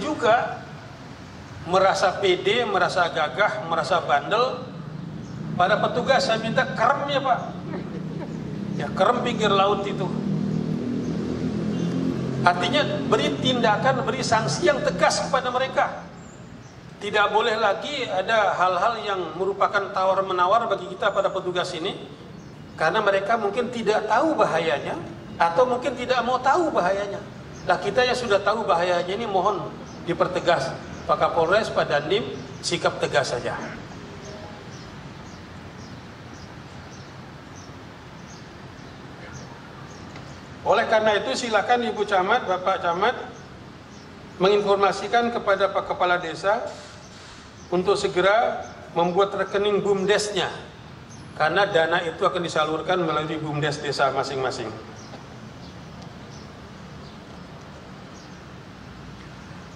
juga merasa pede, merasa gagah, merasa bandel. Pada petugas saya minta kerem ya Pak, ya kerem pinggir laut itu. Artinya beri tindakan, beri sanksi yang tegas kepada mereka. Tidak boleh lagi ada hal-hal yang merupakan tawar-menawar bagi kita pada petugas ini, karena mereka mungkin tidak tahu bahayanya, atau mungkin tidak mau tahu bahayanya. Nah kita yang sudah tahu bahayanya ini mohon dipertegas. Pak Kapolres, Pak Dandim, sikap tegas saja. Oleh karena itu silakan Ibu Camat, Bapak Camat menginformasikan kepada Pak Kepala Desa untuk segera membuat rekening BUMDes-nya, karena dana itu akan disalurkan melalui BUMDes desa masing-masing.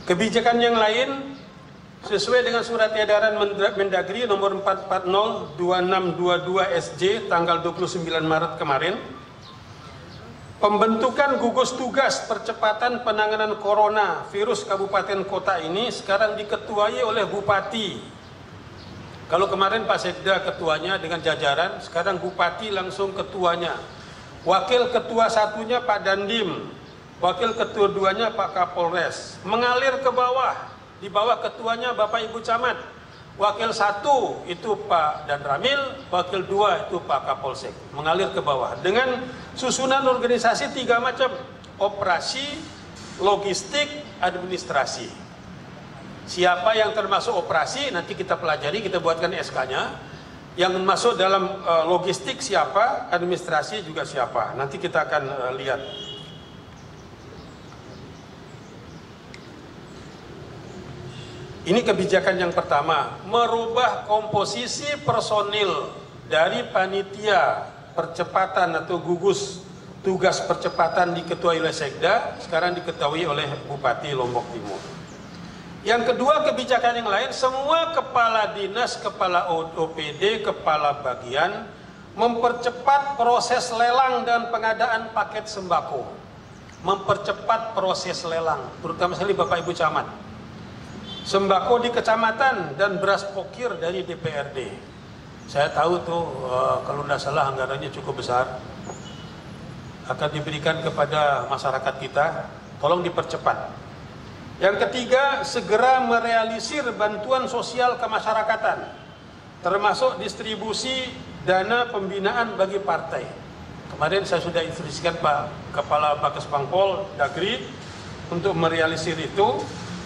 Kebijakan yang lain sesuai dengan surat edaran Mendagri nomor 440-2622 SJ tanggal 29 Maret kemarin, pembentukan gugus tugas percepatan penanganan corona virus kabupaten kota ini sekarang diketuai oleh Bupati. Kalau kemarin Pak Sekda ketuanya dengan jajaran, sekarang Bupati langsung ketuanya. Wakil ketua satunya Pak Dandim, wakil ketua duanya Pak Kapolres. Mengalir ke bawah, di bawah ketuanya Bapak Ibu Camat. Wakil satu itu Pak Dan Ramil, wakil dua itu Pak Kapolsek. Mengalir ke bawah dengan susunan organisasi 3 macam: operasi, logistik, administrasi. Siapa yang termasuk operasi nanti kita pelajari, kita buatkan SK-nya. Yang masuk dalam logistik siapa, administrasi juga siapa. Nanti kita akan lihat. Ini kebijakan yang pertama, merubah komposisi personil dari panitia percepatan atau gugus tugas percepatan diketuai oleh Sekda, sekarang diketahui oleh Bupati Lombok Timur. Yang kedua, kebijakan yang lain, semua kepala dinas, kepala OPD, kepala bagian mempercepat proses lelang dan pengadaan paket sembako. Mempercepat proses lelang, terutama sekali Bapak Ibu Camat. Sembako di kecamatan dan beras pokir dari DPRD. Saya tahu tuh kalau tidak salah anggarannya cukup besar. Akan diberikan kepada masyarakat kita, tolong dipercepat. Yang ketiga, segera merealisir bantuan sosial kemasyarakatan, termasuk distribusi dana pembinaan bagi partai. Kemarin saya sudah instruksikan Pak Kepala Bakes Pangpol Dagri untuk merealisir itu.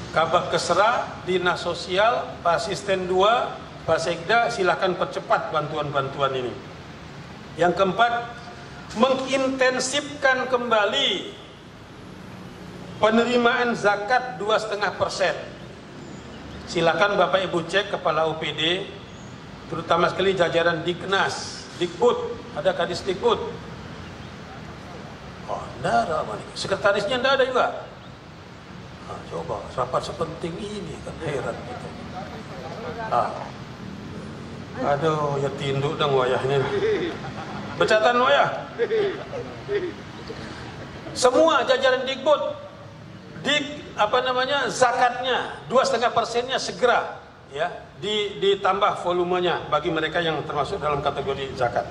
Kabak Kesra, Dinas Sosial, Pak Asisten 2, Pak Sekda, silakan percepat bantuan-bantuan ini. Yang keempat, mengintensifkan kembali penerimaan zakat 2,5%. Silakan Bapak Ibu cek Kepala OPD, terutama sekali jajaran Diknas, Dikbud, ada Kadis Dikbud. Oh, enggak ada, sekretarisnya enggak ada juga. Nah, coba rapat sepenting ini kan heran gitu. Aduh, ya tinduk dong wayahnya. Becatan wayah. Semua jajaran Dikbud, zakatnya 2,5%-nya segera ya ditambah volumenya bagi mereka yang termasuk dalam kategori zakat.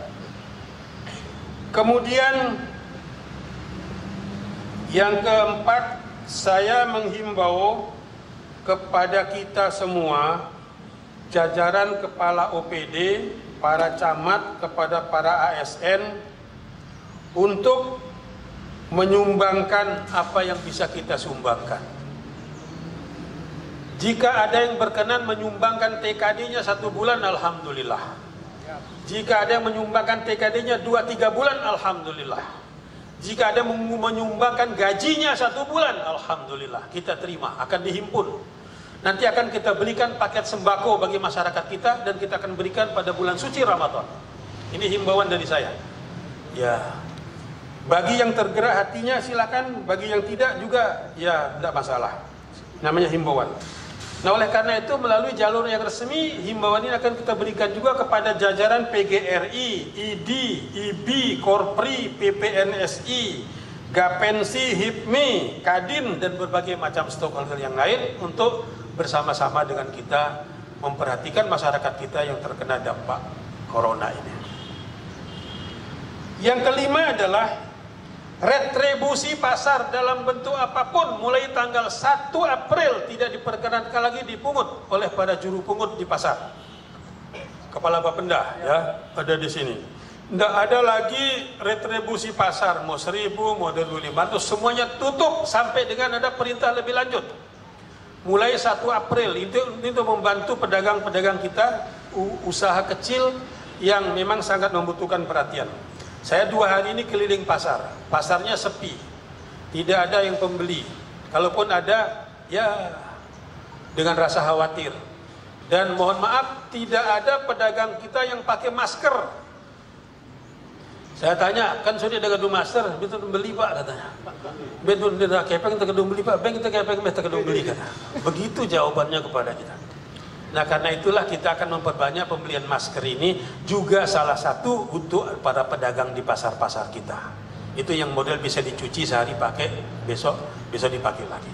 Kemudian yang keempat, saya menghimbau kepada kita semua, jajaran kepala OPD, para camat, kepada para ASN, untuk menyumbangkan apa yang bisa kita sumbangkan. Jika ada yang berkenan menyumbangkan TKD-nya 1 bulan, alhamdulillah. Jika ada yang menyumbangkan TKD-nya 2-3 bulan, alhamdulillah. Jika ada menyumbangkan gajinya 1 bulan, alhamdulillah, kita terima, akan dihimpun. Nanti akan kita berikan paket sembako bagi masyarakat kita, dan kita akan berikan pada bulan suci Ramadan. Ini himbauan dari saya. Ya, bagi yang tergerak hatinya silakan, bagi yang tidak juga ya tidak masalah. Namanya himbauan. Nah, oleh karena itu melalui jalur yang resmi, himbauan ini akan kita berikan juga kepada jajaran PGRI, ID, IB, Korpri, PPNSI, Gapensi, HIPMI, Kadin, dan berbagai macam stakeholder yang lain untuk bersama-sama dengan kita memperhatikan masyarakat kita yang terkena dampak corona ini. Yang kelima adalah retribusi pasar dalam bentuk apapun mulai tanggal 1 April tidak diperkenankan lagi dipungut oleh para juru pungut di pasar. Kepala Bapenda ya ada di sini. Tidak ada lagi retribusi pasar, mau 1000, mau 2500, semuanya tutup sampai dengan ada perintah lebih lanjut. Mulai 1 April, itu membantu pedagang-pedagang kita, usaha kecil yang memang sangat membutuhkan perhatian. Saya 2 hari ini keliling pasar, pasarnya sepi, tidak ada yang pembeli. Kalaupun ada, ya dengan rasa khawatir. Dan mohon maaf, tidak ada pedagang kita yang pakai masker. Saya tanya, kan sudah ada gedung master, betul beli pak katanya. Betul tidak kepeng kita gedung beli pak, beng kita kepeng kita gedung beli kata. Begitu jawabannya kepada kita. Nah karena itulah kita akan memperbanyak pembelian masker ini juga salah satu untuk para pedagang di pasar-pasar kita. Itu yang model bisa dicuci sehari pakai, besok bisa dipakai lagi.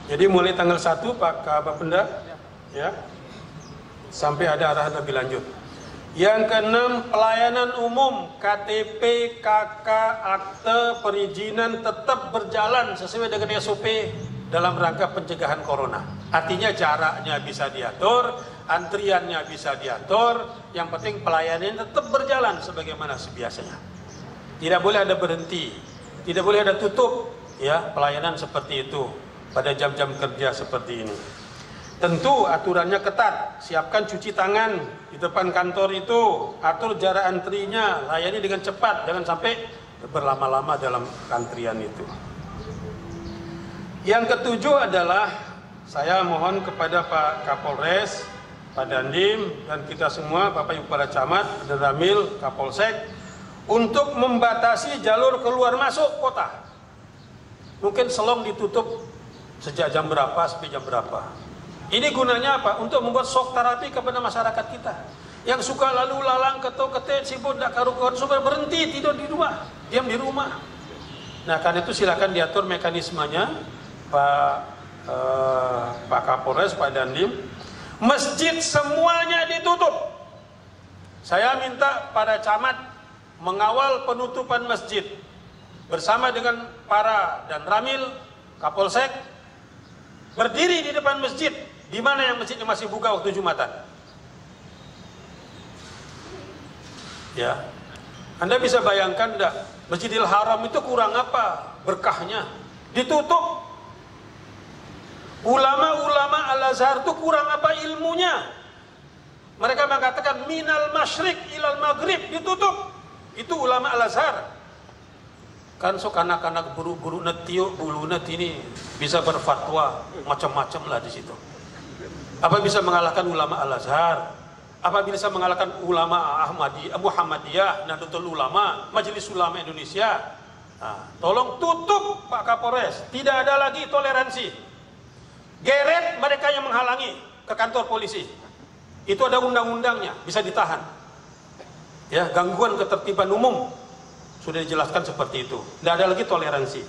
Jadi mulai tanggal 1 Pak Bapenda ya sampai ada arahan lebih lanjut. Yang keenam, pelayanan umum KTP, KK, akte, perizinan tetap berjalan sesuai dengan SOP dalam rangka pencegahan corona. Artinya jaraknya bisa diatur, antriannya bisa diatur, yang penting pelayanan tetap berjalan sebagaimana sebiasanya. Tidak boleh ada berhenti, tidak boleh ada tutup ya pelayanan seperti itu pada jam-jam kerja seperti ini. Tentu aturannya ketat, siapkan cuci tangan di depan kantor itu, atur jarak antrinya, layani dengan cepat, jangan sampai berlama-lama dalam antrian itu. Yang ketujuh adalah saya mohon kepada Pak Kapolres, Pak Dandim, dan kita semua, Bapak Ibu para camat, Ramil, Kapolsek, untuk membatasi jalur keluar masuk kota. Mungkin Selong ditutup sejak jam berapa sampai jam berapa. Ini gunanya apa? Untuk membuat shock terapi kepada masyarakat kita yang suka lalu lalang ketok-ketik sibuk tidak karu-karuan, supaya berhenti tidur di rumah, diam di rumah. Nah karena itu silakan diatur mekanismenya Pak Kapolres, Pak Dandim. Masjid semuanya ditutup. Saya minta para camat mengawal penutupan masjid bersama dengan para dan Ramil, Kapolsek, berdiri di depan masjid. Di mana yang masjidnya masih buka waktu Jumatan? Ya, Anda bisa bayangkan enggak? Masjidil Haram itu kurang apa berkahnya? Ditutup. Ulama-ulama Al-Azhar itu kurang apa ilmunya? Mereka mengatakan minal masyrik ilal maghrib, ditutup. Itu ulama Al-Azhar. Kan sok anak-anak buru-buru netiuk bulu net ini bisa berfatwa macam-macam lah di situ. Apa bisa mengalahkan ulama Al-Azhar? Apa bisa mengalahkan ulama Muhammadiyah, Nahdlatul Ulama, Majelis Ulama Indonesia? Nah, tolong tutup Pak Kapolres, tidak ada lagi toleransi. Geret mereka yang menghalangi ke kantor polisi. Itu ada undang-undangnya, bisa ditahan. Ya, gangguan ketertiban umum sudah dijelaskan seperti itu. Tidak ada lagi toleransi.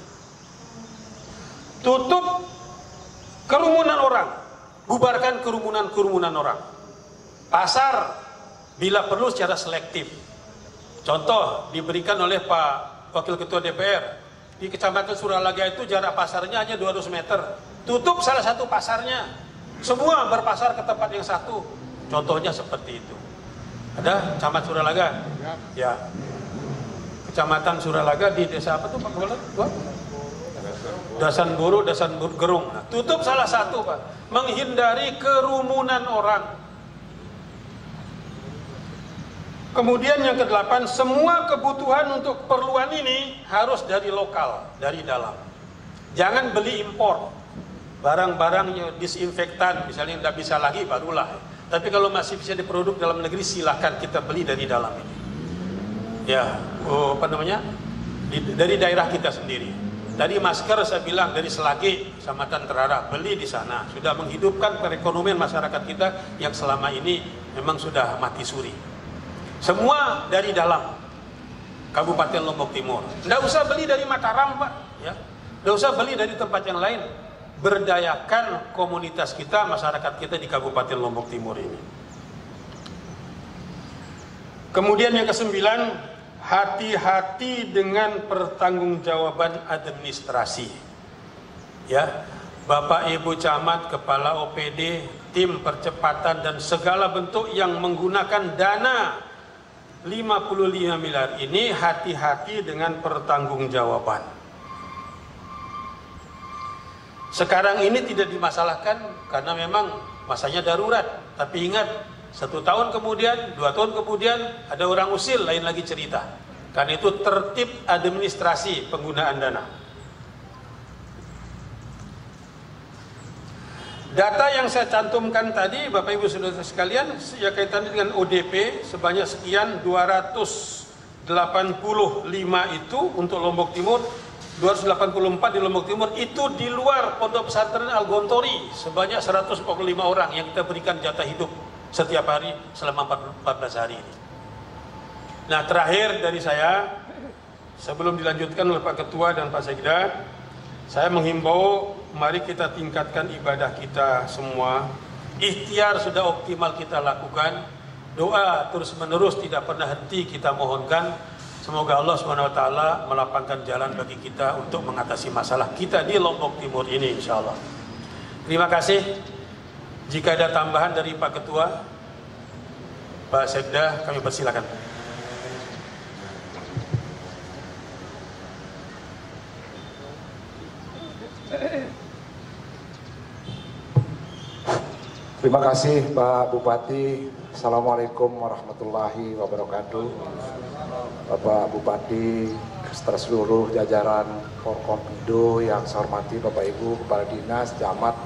Tutup kerumunan orang, bubarkan kerumunan orang. Pasar bila perlu secara selektif. Contoh diberikan oleh Pak Wakil Ketua DPR di Kecamatan Suralaga itu jarak pasarnya hanya 200 meter. Tutup salah satu pasarnya, semua berpasar ke tempat yang satu. Contohnya seperti itu. Ada Camat Suralaga? Ya. Kecamatan Suralaga di desa apa tuh Pak Kepala? Dasan Buru Gerung. Nah, tutup salah satu Pak, menghindari kerumunan orang. Kemudian yang ke-8, semua kebutuhan untuk keperluan ini harus dari lokal, dari dalam. Jangan beli impor. Barang-barang disinfektan misalnya tidak bisa lagi barulah. Tapi kalau masih bisa diproduk dalam negeri silakan kita beli dari dalam ini. Ya, dari daerah kita sendiri. Dari masker saya bilang dari Selagi, Kecamatan Terarah, beli di sana. Sudah menghidupkan perekonomian masyarakat kita yang selama ini memang sudah mati suri. Semua dari dalam Kabupaten Lombok Timur. Nggak usah beli dari Mataram, Pak. Ya. Nggak usah beli dari tempat yang lain. Berdayakan komunitas kita, masyarakat kita di Kabupaten Lombok Timur ini. Kemudian yang kesembilan, hati-hati dengan pertanggungjawaban administrasi. Ya, Bapak Ibu Camat, Kepala OPD, tim percepatan dan segala bentuk yang menggunakan dana 55 miliar ini, hati-hati dengan pertanggungjawaban. Sekarang ini tidak dimasalahkan karena memang masanya darurat. Tapi ingat, 1 tahun kemudian, 2 tahun kemudian ada orang usil, lain lagi cerita. Karena itu tertib administrasi penggunaan dana. Data yang saya cantumkan tadi, Bapak Ibu Saudara sekalian, ya kaitannya dengan ODP sebanyak sekian 285 itu untuk Lombok Timur, 284 di Lombok Timur, itu di luar Pondok Pesantren Al-Gontori sebanyak 145 orang yang kita berikan jatah hidup setiap hari selama 14 hari ini. Nah, terakhir dari saya, sebelum dilanjutkan oleh Pak Ketua dan Pak Sekda, saya menghimbau mari kita tingkatkan ibadah kita semua. Ikhtiar sudah optimal kita lakukan, doa terus menerus tidak pernah henti kita mohonkan. Semoga Allah SWT melapangkan jalan bagi kita untuk mengatasi masalah kita di Lombok Timur ini, insya Allah. Terima kasih. Jika ada tambahan dari Pak Ketua, Pak Sekda, kami persilakan. Terima kasih Pak Bupati. Assalamualaikum warahmatullahi wabarakatuh. Bapak Bupati, beserta seluruh jajaran Forkompimda yang saya hormati, Bapak Ibu Kepala Dinas, Camat,